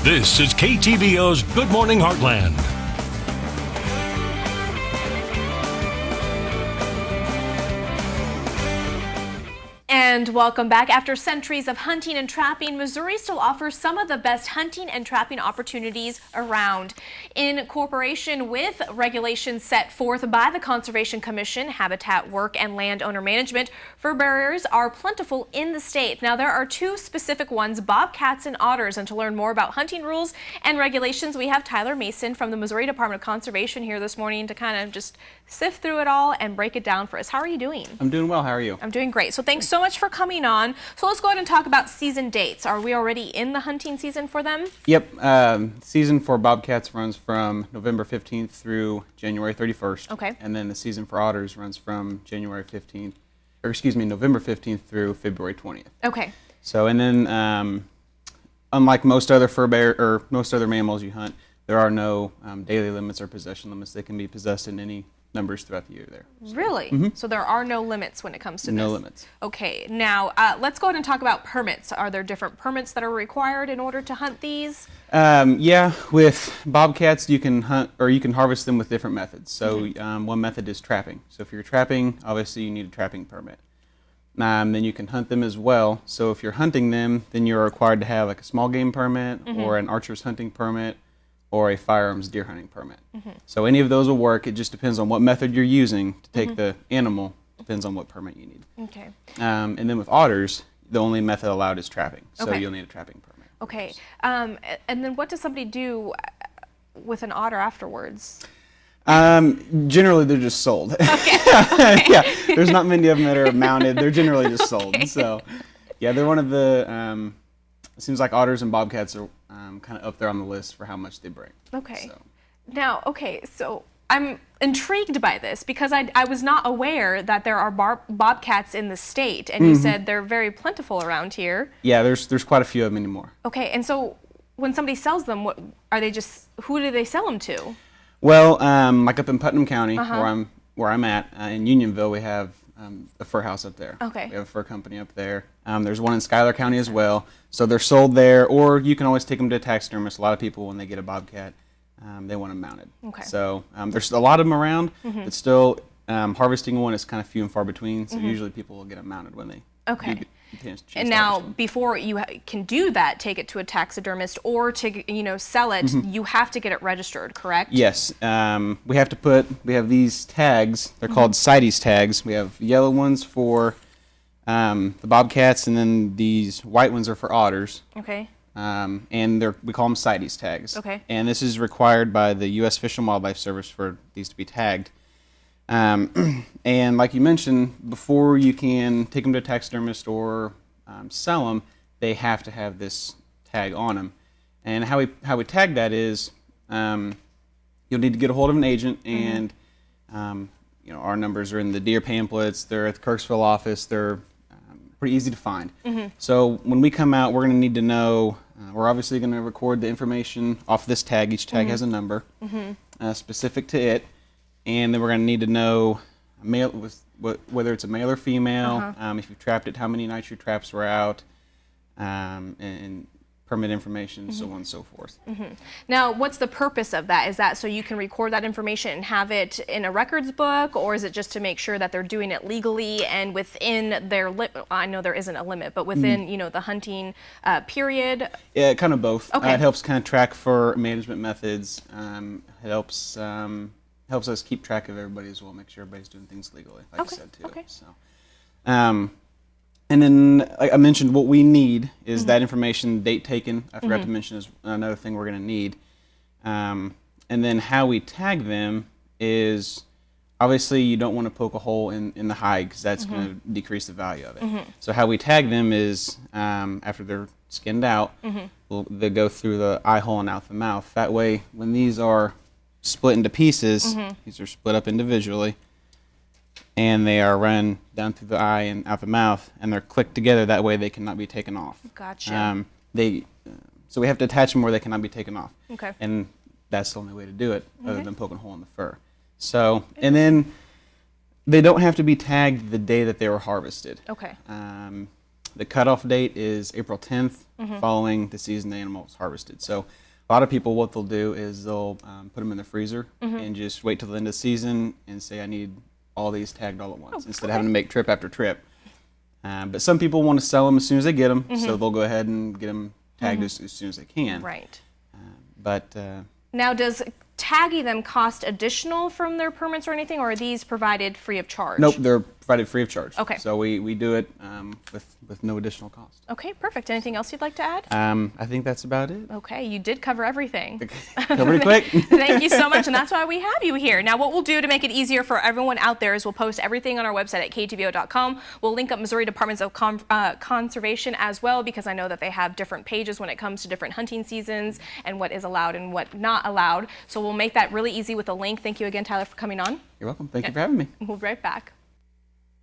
This is KTVO's Good Morning Heartland. And welcome back. After centuries of hunting and trapping, Missouri still offers some of the best hunting and trapping opportunities around. In cooperation with regulations set forth by the Conservation Commission, Habitat Work and Landowner Management, fur bearers are plentiful in the state. Now, there are two specific ones, bobcats and otters. And to learn more about hunting rules and regulations, we have Tyler Mason from the Missouri Department of Conservation here this morning to kind of just sift through it all and break it down for us. How are you doing? I'm doing well. How are you? I'm doing great. So thanks so much for coming on. So let's go ahead and talk about season dates. Are we already in the hunting season for them? Yep. Season for bobcats runs from November 15th through January 31st. Okay. And then the season for otters runs from November 15th through February 20th. Okay. So, and then unlike most other most other mammals you hunt, there are no daily limits or possession limits. They can be possessed in any numbers throughout the year there. Really? Mm-hmm. So there are no limits when it comes to this? No limits. Okay. Now, let's go ahead and talk about permits. Are there different permits that are required in order to hunt these? Yeah, with bobcats you can hunt or you can harvest them with different methods. So one method is trapping. So if you're trapping, obviously you need a trapping permit. Then you can hunt them as well. So if you're hunting them, then you're required to have like a small game permit or an archer's hunting permit or a firearms deer hunting permit. So any of those will work. It just depends on what method you're using to take the animal. Depends on what permit you need. Okay. And then with otters, the only method allowed is trapping. So you'll need a trapping permit. Okay. And then what does somebody do with an otter afterwards? Generally, they're just sold. Okay. Yeah, there's not many of them that are mounted. They're generally just sold. Okay. So, yeah, they're one of the. It seems like otters and bobcats are kind of up there on the list for how much they bring. Okay. So. Now, so I'm intrigued by this because I was not aware that there are bobcats in the state, and you said they're very plentiful around here. Yeah, there's quite a few of them anymore. Okay, and so when somebody sells them, who do they sell them to? Well, like up in Putnam County, where I'm at, in Unionville, we have a fur house up there. Okay. We have a fur company up there. There's one in Schuyler County as well. So they're sold there, or you can always take them to a taxidermist. A lot of people, when they get a bobcat, they want them mounted. Okay. So there's a lot of them around, but still harvesting one is kind of few and far between. So usually people will get them mounted when they Okay. chance And now, before you can do that, take it to a taxidermist or to sell it, you have to get it registered, correct? Yes, we have these tags. They're called CITES tags. We have yellow ones for the bobcats, and then these white ones are for otters. Okay. And we call them CITES tags. Okay. And this is required by the U.S. Fish and Wildlife Service for these to be tagged. And like you mentioned, before you can take them to a taxidermist or sell them, they have to have this tag on them. And how we tag that is, you'll need to get a hold of an agent, and our numbers are in the deer pamphlets. They're at the Kirksville office. They're pretty easy to find. So when we come out, we're going to need to know. We're obviously going to record the information off this tag. Each tag has a number specific to it. And then we're going to need to know whether it's a male or female, if you've trapped it, how many nights your traps were out, and permit information, so on and so forth. Now, what's the purpose of that? Is that so you can record that information and have it in a records book, or is it just to make sure that they're doing it legally and within their I know there isn't a limit, but within the hunting period? Yeah, kind of both. Okay. It helps kind of track for management methods. It helps us keep track of everybody as well, make sure everybody's doing things legally, like you said too. Okay. So, and then like I mentioned, what we need is that information, date taken. I forgot to mention is another thing we're going to need. And then how we tag them is obviously you don't want to poke a hole in the hide because that's going to decrease the value of it. So how we tag them is after they're skinned out, they go through the eye hole and out the mouth. That way, when these are split into pieces, these are split up individually, and they are run down through the eye and out the mouth, and they're clicked together. That way they cannot be taken off. Gotcha. So we have to attach them where they cannot be taken off. Okay. And that's the only way to do it, other than poking a hole in the fur. So, and then they don't have to be tagged the day that they were harvested. Okay. The cutoff date is April 10th, following the season the animal was harvested. So a lot of people, what they'll do is they'll put them in the freezer and just wait till the end of the season and say, I need all these tagged all at once, instead of having to make trip after trip. But some people want to sell them as soon as they get them, so they'll go ahead and get them tagged as soon as they can. Right. Now, does tagging them cost additional from their permits or anything, or are these provided free of charge? Nope, they're provided free of charge. Okay. So we do it with no additional cost. Okay, perfect. Anything else you'd like to add? I think that's about it. Okay, you did cover everything. Covered it quick. Thank you so much, and that's why we have you here. Now, what we'll do to make it easier for everyone out there is we'll post everything on our website at ktvo.com. We'll link up Missouri Departments of Conservation as well, because I know that they have different pages when it comes to different hunting seasons and what is allowed and what not allowed. So we'll make that really easy with a link. Thank you again, Tyler, for coming on. You're welcome. Thank you for having me. We'll be right back.